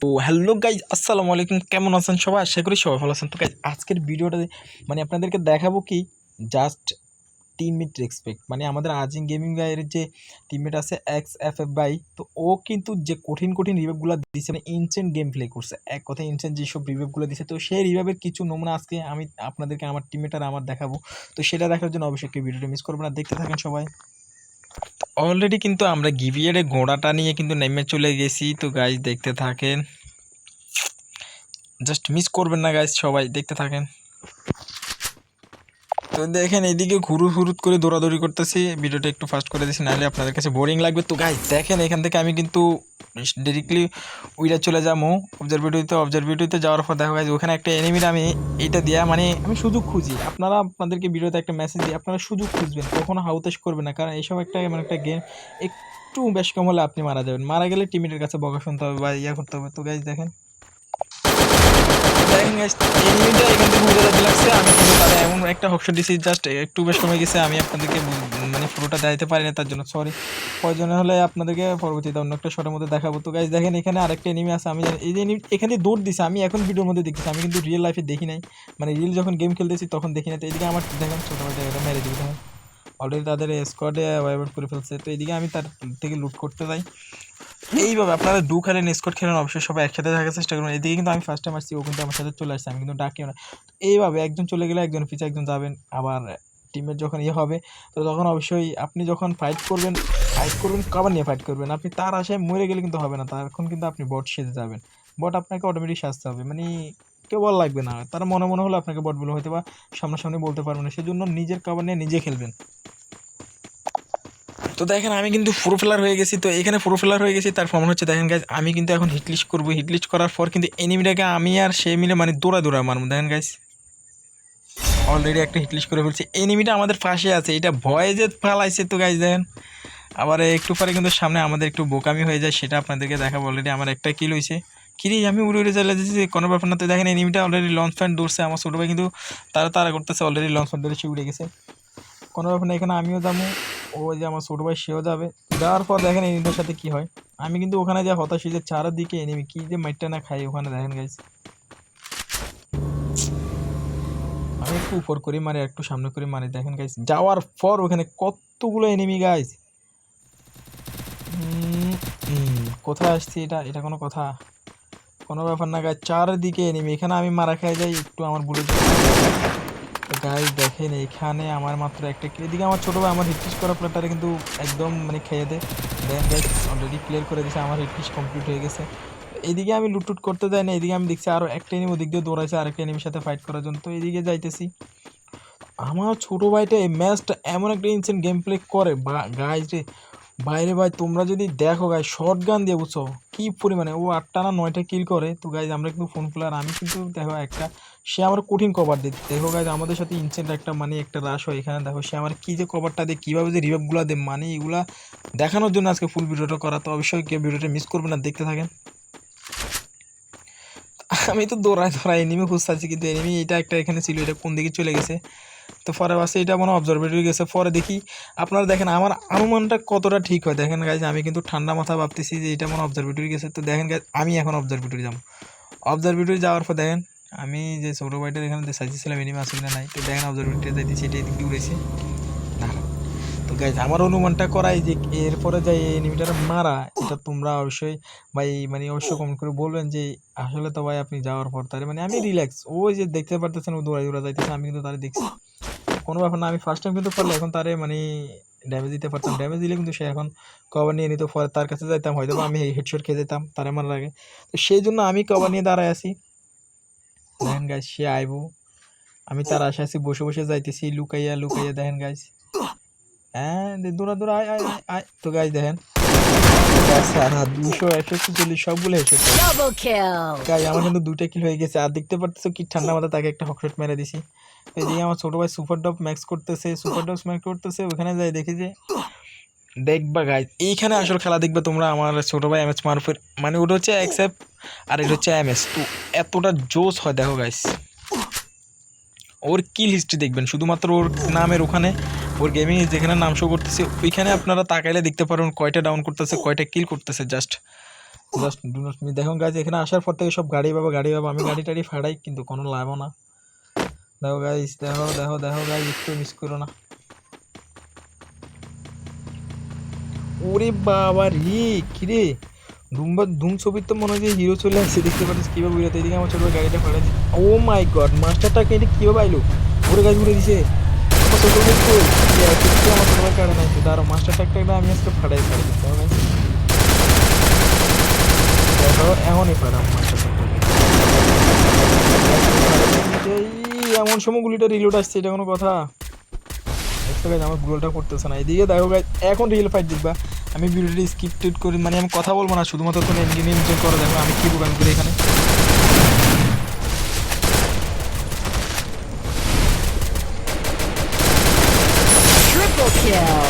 তো hello guys, আসসালামু আলাইকুম। কেমন আছেন সবাই? আশা করি সবাই ভালো আছেন। তো গাইজ আজকের ভিডিওটা আপনাদেরকে দেখাবো কি জাস্ট টিমমেট রেসপেক্ট। আমাদের আজিং গেমিং গাইয়ের যে টিমমেট আছে এক্স এফ এফ বাই, তো ও কিন্তু যে কঠিন কঠিন রিভাইভগুলো দিচ্ছে, ইনসেন্ট গেম প্লে করছে, এক কথায় ইনসেন্ট যেসব রিভাইভগুলো দিচ্ছে, তো সেই রিভাইভের কিছু নমুনা আজকে আমি আপনাদেরকে আমার টিমমেট আর আমার দেখাবো। তো সেটা দেখার জন্য অবশ্যই কেউ ভিডিওটা মিস করবো না, দেখতে থাকেন সবাই। অলরেডি কিন্তু আমরা গিভিয়ারে ঘোড়াটা নিয়ে কিন্তু নেমে চলে গেছি। তো গাইজ দেখতে থাকেন, জাস্ট মিস করবেন না গাইজ, সবাই দেখতে থাকেন। তো দেখেন এদিকে হুরুত করে দৌড়াদৌড়ি করতেছি, ভিডিওটা একটু ফাস্ট করে দিচ্ছি, নাহলে আপনাদের কাছে বোরিং লাগবে। তো গাইজ দেখেন এখান থেকে আমি কিন্তু ডিরেক্টলি উইরা চলে যাবো অবজারভেটরিতে যাওয়ার পর দেখো গাইজ ওখানে একটা এনিমির আমি এইটা দিয়া আমি সুযোগ খুঁজি। আপনাদেরকে ভিডিওতে একটা মেসেজ দিই, আপনারা সুযোগ খুঁজবেন, কখনো হাউতাশ করবেন না, কারণ এইসব একটা একটা গেম একটু বেশ কম হলে আপনি মারা যাবেন, মারা গেলে টিমের কাছে বকা শুনতে হবে বা করতে হবে। তো গাইজ দেখেন গাইস এনিমিটা এখান থেকে উড়ে যেতে লাগছে, আমি কিন্তু তারা এমন একটা হকশট দিছি, জাস্ট একটু বেশ কমে গেছে। আমি আপনাদেরকে পুরোটা দেখাতে পারি না, তার জন্য সরি। প্রয়োজন হলে আপনাদেরকে পরবর্তীতে অন্য একটা শটের মধ্যে দেখাবো। তো গাইস দেখেন এখানে আরেকটা এনিমি আছে, আমি জানি এই যে এনিমি এখানে দৌড় দিছে, আমি এখন ভিডিওর মধ্যে দেখতেছি, আমি কিন্তু রিয়েল লাইফে দেখি নাই, রিয়েল যখন গেম খেলতেছি তখন দেখি না। তো এদিকে আমার দেখেন ছোটো ভাইটা এটা মেরে দিবে, দেখেন অলরেডি তাদের স্কোয়াডে ওয়াইপ আউট করে ফেলছে। তো এদিকে আমি তার থেকে লুট করতে যাই। এইভাবে আপনারা খেলেন, স্কোয়াড খেলেন, অবশ্যই সবাই একসাথে থাকার চেষ্টা করবেন। এদিকে কিন্তু আমি ফার্স্ট টাইম আসছি, ও কিন্তু আমার সাথে চলে আসছে, আমি কিন্তু ডাকিও না। এইভাবে একজন চলে গেলে একজন পিছিয়ে একজন যাবেন। আবার টিমের যখন হবে, তো তখন অবশ্যই আপনি যখন ফাইট করবেন কভার নিয়ে ফাইট করবেন। আপনি তার আশায় মরে গেলে কিন্তু হবে না, তখন কিন্তু আপনি বট সেজে যাবেন। বট আপনাকে অটোমেটিক সাজতে হবে, কেউ বল লাগবে না, তারা মনে মনে হলো আপনাকে বট বলে, হয়তো বা সামনাসামনি বলতে পারবে না, সেজন্য নিজের কভার নিয়ে নিজে খেলবেন। তো দেখেন আমি কিন্তু প্রোফেলার হয়ে গেছি। তো এখানে প্রোফেলার হয়ে গেছি, তার ফর্ম হচ্ছে দেখেন গাইজ আমি কিন্তু এখন হিটলিস্ট করবো। হিটলিস্ট করার পর কিন্তু এনিমিটাকে আমি আর সে মিলে দৌড়া মারবো। দেখেন গাইজ অলরেডি একটা হিটলিস্ট করে ফেলছি, এনিমিটা আমাদের পাশে আছে, এটা ভয়ে যে ফালাইছে। তো গাইজ দেখেন আবার একটু পরে কিন্তু সামনে আমাদের একটু বোকামি হয়ে যায়, সেটা আপনাদেরকে দেখাবো। অলরেডি আমার একটা কিল হয়েছে, কিরে আমি উড়ে চলে যাচ্ছি, কোনো ব্যাপার না। তো দেখেন এনিমিটা অলরেডি লঞ্চ প্যান্ট দৌড়ছে, আমার ছোটো ভাই কিন্তু তারা করতেছে, অলরেডি লঞ্চ প্যান্ট ধরে সে উড়ে গেছে, কোনো ব্যাপার না। এখানে আমিও যাবো, ও যে আমার ছোটো ভাই সেও যাবে। যাওয়ার পর দেখেন এনিমিদের সাথে কি হয়। আমি কিন্তু ওখানে যে হতাশ যে চারদিকে এনিমি, কি যে মাইটটা না খাই ওখানে, দেখেন গাইজ আমি একটু উপর করি একটু সামনে করি দেখেন গাইজ যাওয়ার পর ওখানে কতগুলো এনিমি গাইজ। কোথায় আসছি, এটা কোনো কথা? কোনো ব্যাপার না গাইজ, চারদিকে এনিমি, এখানে আমি মারা খাই যাই একটু, আমার বুড়ো গাইজ দেখেন এখানে আমার মাত্র একটা কিল। এদিকে আমার ছোটো ভাই আমার হিটলিস্ট করা প্লেটারে কিন্তু একদম খেয়ে দেয়। দেখেন গাইজ অলরেডি ক্লিয়ার করে দিয়েছে, আমার হিটলিস্ট কমপ্লিট হয়ে গেছে। এদিকে আমি লুটুট করতে যাই না, এদিকে আমি দেখছি আরও একটা এনিমি ওদিক দিয়ে দৌড়াইছে আরেকটা এনিমির সাথে ফাইট করার জন্য। তো এদিকে যাইতেছি, আমার ছোটো ভাইটা এই ম্যাচটা এমন একটা ইনসেন্ট গেম প্লে করে গাইজ রে, বাইরে ভাই তোমরা যদি দেখো গাইজ শর্ট গান দিয়ে বুঝছো কী পরিমাণে ও 8টা না 9টা কিল করে। তো গাইজ আমরা কিন্তু ফোন প্লেয়ার, আমি কিন্তু দেখো একটা, সে আমার কঠিন কভার দিই। দেখো গাইজ আমাদের সাথে ইনসেন্ট একটা রাশ হয় এখানে, দেখো সে আমার কী যে কভারটা দেয়, কীভাবে যে রিভাইভগুলো দেয়, এগুলা দেখানোর জন্য আজকে ফুল ভিডিওটা করা। তো অবশ্যই কেউ ভিডিওটা মিস করবে না, দেখতে থাকেন। আমি তো দৌড়ায় এনিমি খুঁজতেছি, কিন্তু এনিমি এটা একটা এখানে ছিল, এটা কোন দিকে চলে গেছে। তো পরে বাসে এটা মনে অবজারভেটরি গেছে, পরে দেখি। আপনারা দেখেন আমার অনুমানটা কতটা ঠিক হয়, দেখেন গাইজ আমি কিন্তু ঠান্ডা মাথা ভাবতেছি যে এটা মনে অবজারভেটরি গেছে। তো দেখেন গাইজ আমি এখন অবজারভেটরি যাবো, অবজারভেটরি যাওয়ার পর দেখেন আমি যে ছোটো ভাইটা এখানে সাজিয়েছিলাম এনিমি আসলে না নাই। তো দেখেন অবজারভেটরি যাইতেছি, এটা এদিক দিয়ে উড়েছে না। তো গাইজ আমার অনুমানটা করাই যে এরপরে যাই এই এনিমিটার মারা, এটা তোমরা অবশ্যই ভাই অবশ্যই কমেন্ট করে বলবেন যে আসলে তো ভাই আপনি যাওয়ার পর তারে আমি রিল্যাক্স, ওই যে দেখতে পারতেছেন ও দৌড়া যাইতেছে, আমি কিন্তু তারে দেখছি, কোনো ব্যাপার না। আমি ফার্স্ট টাইম কিন্তু পারলে এখন তারে ড্যামেজ দিতে পারতাম, ড্যামেজ দিলে কিন্তু সে এখন কভার নিয়ে নিত, পরে তার কাছে যাইতাম, হয়তো আমি হেডশট খেয়ে যেতাম তারে মারার আগে। তো সেই জন্য আমি কভার নিয়ে দাঁড়ায় আছি। দেখেন গাইজ সে আইবো, আমি তার আশা আছি, বসে বসে যাইতেছি লুকাইয়া লুকাইয়া। দেখেন গাইজ হ্যাঁ দৌড়া দৌড়া আয় আয় আয় আয়। তো গাইজ দেখেন 200 140 সবগুলো হেডশট গাইজ, আমার কিন্তু 2টা কিল হয়ে গেছে। আর দেখতে পারতেছো কি ঠান্ডা মাথা তাকে একটা হকশট মেরে দিছি। এদিকে আমার ছোটো ভাই সুপার ডপ ম্যাক্স করতেছে, ওখানে যাই দেখি যে দেখবা গাইজ এইখানে আসল খেলা দেখবে তোমরা। আমার ছোটো ভাই এমএস মারুফের ওটা হচ্ছে এক্সএফ আর এটা হচ্ছে এমএস, তো এতটা জোস হয় দেখো গাইজ। ওর কিল হিস্ট্রি দেখবেন, শুধুমাত্র ওর নামের ওখানে, ওর গেমিং যেখানে নাম শো করতেছে ওইখানে আপনারা তাকাইলে দেখতে পারেন কয়টা ডাউন করতেছে, কয়টা কিল করতেছে। Just just do not miss. দেখুন গাইজ এখানে আসার পর থেকে সব গাড়ি পাবো, আমি গাড়ি টাড়ি ফাড়াই কিন্তু কোনো লাভও না। দেখো গাইজ, দেখো গাইজ, একটু মিস করো না। ওরে বাবা রে, কিরে ধুম ছবির তো মনে হয় যে হিরো চলে আসছে, দেখতে পাচ্ছিস কীভাবে উড়াতে। এদিকে আমার ছোটো গাড়িটা ফাটাই দিচ্ছে। ও মাই গড, মাস্টারটাকে এটা কীভাবে আইলো? ওরে গাছ উড়ে দিছে। আমার ছোটো ভাই কই? আমার ছোটো ভাই কারণ আছে, দাঁড়ো মাস্টারটা একটা আমি আজকে ফাটাই দিচ্ছি। দেখো এমনই ফাটাম মাস্টারটাকে। এমন সময় গুলিটা রিলোড আসছে, এটা কোনো কথা? আমার গোলটা করতেছে না। এদিকে দেখো গাইজ, এখন রিয়েল ফাইট দেখবা। আমি ভিডিওটি স্কিপ করি, মানে আমি কথা বলবো না, শুধুমাত্র তুমি এনজয় করে দেখো আমি কী বোকামি করি এখানে। Triple kill.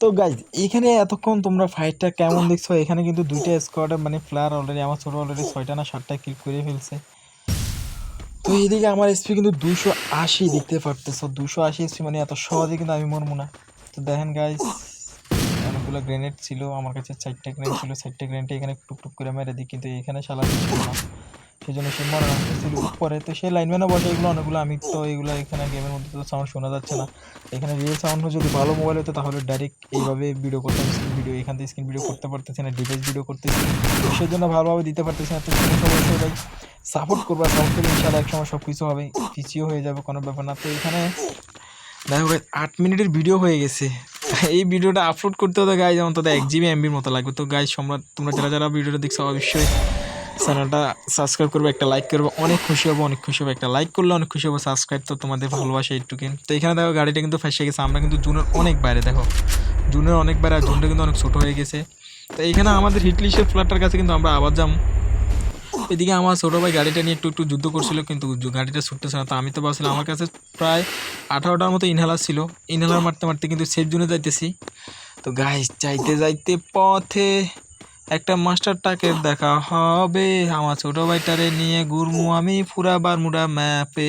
তো গাইজ এখানে এতক্ষণ তোমরা ফাইটটা কেমন দেখছো? এখানে কিন্তু দুইটা স্কোয়াডে মানে প্লেয়ার অলরেডি, আমার ছোটো অলরেডি 6টা না 7টা কিল করে ফেলছে। তো এইদিকে আমার এসপি কিন্তু 280 দেখতে পারতেছো, 280 এসপি, মানে এত সহজে কিন্তু আমি মরবো না। তো দেখেন গাইজ, অনেকগুলো গ্রেনেড ছিল আমার কাছে, 4টা গ্রেনেড ছিল, 4টা গ্রেনেডে এখানে টুকটুক করে মেরে দিই, কিন্তু এখানে শালা ছিল না, সেই জন্য সে মরা ছিল উপরে। তো সেই লাইনম্যানও বসে এগুলো অনেকগুলো, আমি তো এগুলো এখানে গেমের মধ্যে তো সাউন্ড শোনা যাচ্ছে না। এখানে রিয়েল সাউন্ড যদি ভালো মোবাইল হতো তাহলে ডাইরেক্ট এইভাবে ভিডিও করতাম, স্ক্রিন ভিডিও, এখান থেকে স্ক্রিন ভিডিও করতে পারতেছি না, ডিভাইস ভিডিও করতেছি, তো সেই জন্য ভালোভাবে দিতে পারতেছি না। তো অবশ্যই ভাই সাপোর্ট করবা, সাপোর্ট করলে ইনশাআল্লাহ একসময় সব কিছু হবে, পিছিয়ে হয়ে যাবে, কোনো ব্যাপার না। তো এখানে দেখো ভাই 8 মিনিটের ভিডিও হয়ে গেছে, এই ভিডিওটা আপলোড করতে হতে গাইজ অন্তত 1 GB MB মতো লাগবে। তো গাইজ তোমরা যারা ভিডিওটা দেখছো অবশ্যই চ্যানেলটা সাবস্ক্রাইব করবে, একটা লাইক করবে, অনেক খুশি হবো, একটা লাইক করলে অনেক খুশি হবো, সাবস্ক্রাইব তো তোমাদের ভালোবাসা এইটুকুন। তো এখানে দেখো গাড়িটা কিন্তু ফেসে গেছে, আমরা কিন্তু জুনের অনেক বাইরে, দেখো জুনের অনেক বাইরে, আর জুনটা কিন্তু অনেক ছোটো হয়ে গেছে। তো এইখানে আমাদের হিটলিস্টের ফ্ল্যাটটার কাছে কিন্তু আমরা আবার যাম। এদিকে আমার ছোটো ভাই গাড়িটা নিয়ে একটু যুদ্ধ করছিল, কিন্তু গাড়িটা ছুটতেছে না। তো আমি তো ভাবছিলাম, আমার কাছে প্রায় 18টার মতো ইনহেলার ছিল, ইনহেলার মারতে মারতে কিন্তু সেফ জোনে যাইতেছি। তো গাইস যাইতে পথে একটা মাস্টার টাকের দেখা হবে, আমার ছোটো ভাইটারে নিয়ে ঘুরমু আমি পুরা বারমুডা ম্যাপে।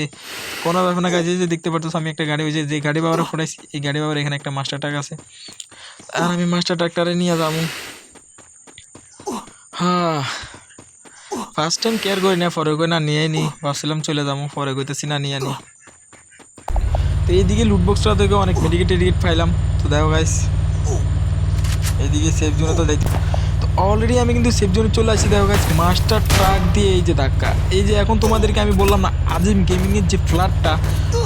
কোনো ব্যাপার না গাইজ, যে দেখতে পারতো আমি একটা গাড়ি, ওই যে গাড়ি বাবার ফোটাইছি, এই গাড়ি বাবার এখানে একটা মাস্টার টাক আছে, আর আমি মাস্টার টাকটারে নিয়ে যাবো। হ্যাঁ, ফার্স্ট টাইম কেয়ার করি না, পরে কই না নিয়ে নি, ভাবছিলাম চলে যাবো, পরে কইতেছি না নিয়ে নি। তো এইদিকে লুটবক্সটা থেকে অনেক মেডিকেট পাইলাম। তো দেখো গাইস, এইদিকে সেফ জোনে তো যাইতে, তো অলরেডি আমি কিন্তু সেফ জোনে চলে আসছি। দেখো গাইস, মাস্টার ট্রাক দিয়ে এই যে ধাক্কা, এই যে এখন তোমাদেরকে আমি বললাম না আজিম গেমিংয়ের যে ফ্ল্যাটটা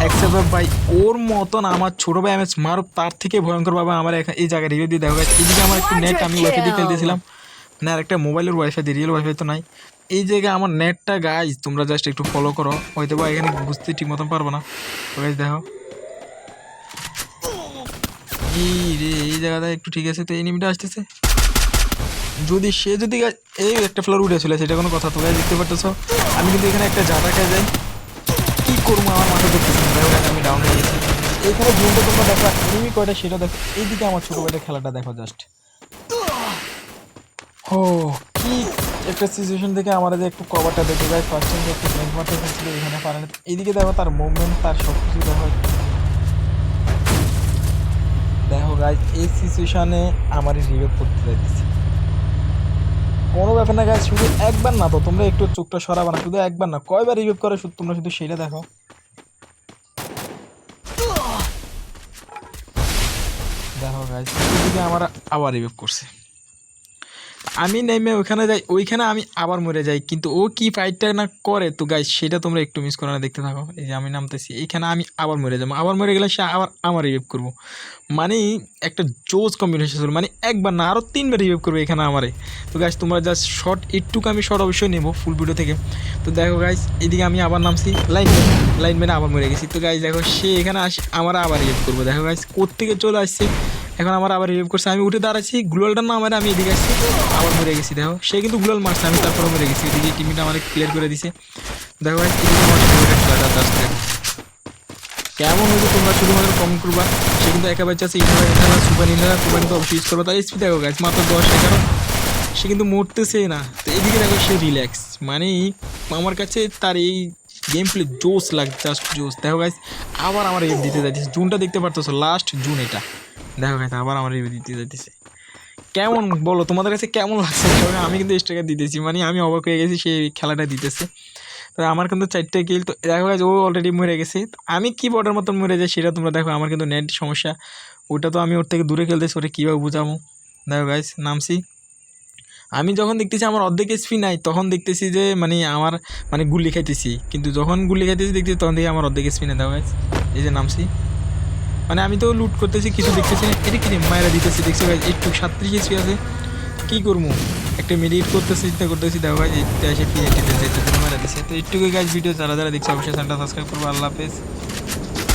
এক্সেভার ভাই, ওর মতন আমার ছোটো ভাই এমএস মারুফ তার থেকে ভয়ঙ্করভাবে আমার এই জায়গায় রিভিউ দিয়ে। দেখো গাইস, এইদিকে আমার একটু নেট, আমি ওয়াইফাই দিয়ে খেলতেছিলাম না, আর একটা মোবাইলের ওয়াইফাই দিয়ে, রিয়েল ওয়াইফাই তো নাই। এই জায়গায় আমার নেটটা গাইজ তোমরা জাস্ট একটু ফলো করো, হয়তো বা এখানে বুঝতে ঠিক মতন পারবো না। গাইজ দেখো, এই রে এই জায়গাটা একটু ঠিক আছে। তো এনিমিটা আসতেছে, যদি সে যদি এই একটা ফ্লোর উঠে চলে সেটা কোনো কথা, তো গাইজ দেখতে পারতেছো আমি কিন্তু এখানে একটা জাদা খাই যাই, কী করবো আমার মাথা দেখতেছি না। দেখো guys, আমি ডাউন হয়ে গেছি। এইখানে জুমটা তোমরা দেখো, এনিমি কয়টা সেটা দেখো, এইদিকে আমার ছোটো ভাইটা খেলাটা দেখো জাস্ট। ও কি একটা সিচুয়েশন থেকে আমরা যে একটু কভারটা দেখে যাই, ফার্স্ট টাইম একটু ব্যাংক মারতে ছিল এখানে পারে না। এইদিকে দেখো তার মুভমেন্ট, তার সব কিছু দেখো। দেখো গাইজ এই সিচুয়েশনে আমারই রিভাইভ করতে চাইতেছি, কোনো ব্যাপার না গাইজ, শুধু একবার না তো, তোমরা একটু চোখটা সরাবা না, শুধু একবার না কয়বার রিভাইভ করে শুধু তোমরা শুধু সেটা দেখো। দেখো গাইজ এদিকে আমার আবার রিভাইভ করছে, আমি নেমে ওইখানে যাই, ওইখানে আমি আবার মরে যাই, কিন্তু ও কি ফাইটটা না করে, তো গাইজ সেটা তোমরা একটু মিস করো না, দেখতে থাকো। এই যে আমি নামতেছি, এইখানে আমি আবার মরে যাবো, আবার মরে গেলে সে আবার আমার রিভাইভ করবো, মানে একটা জোজ কম্বিনেশন ছিল, মানে একবার না আরও 3বার রিভাইভ করবে এখানে আমারে। তো গাইজ তোমরা জাস্ট শর্ট একটুকু আমি শর্ট অবশ্যই নেবো ফুল ভিডিও থেকে। তো দেখো গাইজ এদিকে আমি আবার নামছি, লাইন মেনে আবার মরে গেছি। তো গাইজ দেখো সে এখানে আসে আমার আবার রিভাইভ করবো, দেখো গাইজ কোত্থেকে চলে আসছে, এখন আমার আবার রিভাইভ করছে, আমি উঠে দাঁড়াচ্ছি, গ্লোয়ালটা না আমার আমি এদিকে আসছি, আবার মরে গেছি। দেখো সে কিন্তু গ্লোয়াল মারছে, আমি তারপরে মরে গেছি, এদিকে টিমটা আমার ক্লিয়ার করে দিছে। দেখো ভাই এদিকে আমার ফেভারিট খেলাটা জাস্ট দেখো কেমন হয়েছে, তোমরা শুধুমাত্র কমেন্ট করবা। সে কিন্তু একেবারে চাচ্ছে ইনভার ইনভার সুপার ইনভার তোমরা কিন্তু অবশ্যই ইউজ করবো। তার এসপি দেখো গাইজ মাত্র 10-11, সে কিন্তু মরতেছেই না। তো এদিকে দেখো সে রিল্যাক্স, মানে আমার কাছে তার এই গেম প্লে জোস লাগে, জাস্ট জোস। দেখো গাইজ আবার আমার রিভ দিতে যাইতেছে, জুনটা দেখতে পারতেছো, লাস্ট জুন এটা। দেখো গাইজ আবার আমার রিভ দিতে যাইতেছে, কেমন বলো তোমাদের কাছে কেমন লাগছে? আমি কিন্তু স্ট্রাইকার দিতেছি, মানে আমি অবাক হয়ে গেছি সেই খেলাটা দিতেছে। তো আমার কিন্তু 4টে কিল, তো দেখো গাইজ ও অলরেডি মরে গেছে, আমি কি বর্ডার মতন মরে যাই সেটা তোমরা দেখো। আমার কিন্তু নেট সমস্যা, ওটা তো আমি ওর থেকে দূরে খেলতেছি, ওটা কীভাবে বুঝাবো। দেখো গাইজ নামছি, আমি যখন দেখতেছি আমার অর্ধেক এসপি নাই, তখন দেখতেছি যে মানে আমার মানে গুলি খাইতেছি, কিন্তু যখন গুলি খাইতেছি দেখতেছি তখন দেখি আমার অর্ধেক এসপি নাই। দেখো গাইজ এই যে নামছি, মানে আমি তো লুট করতেছি কিছু দেখতেছি না, এটা কি মায়েরা দিতেছি দেখছি ভাই একটু 37 এসপি আছে, কী করবো একটা মেডিকেট করতেছি, চিন্তা করতেছি। দেখো ভাই এসে কি মায়েরা দিচ্ছে। তো একটু গাইজ ভিডিও যারা যারা দেখছে অবশ্যই চ্যানেলটা সাবস্ক্রাইব করবো। আল্লাহ হাফেজ।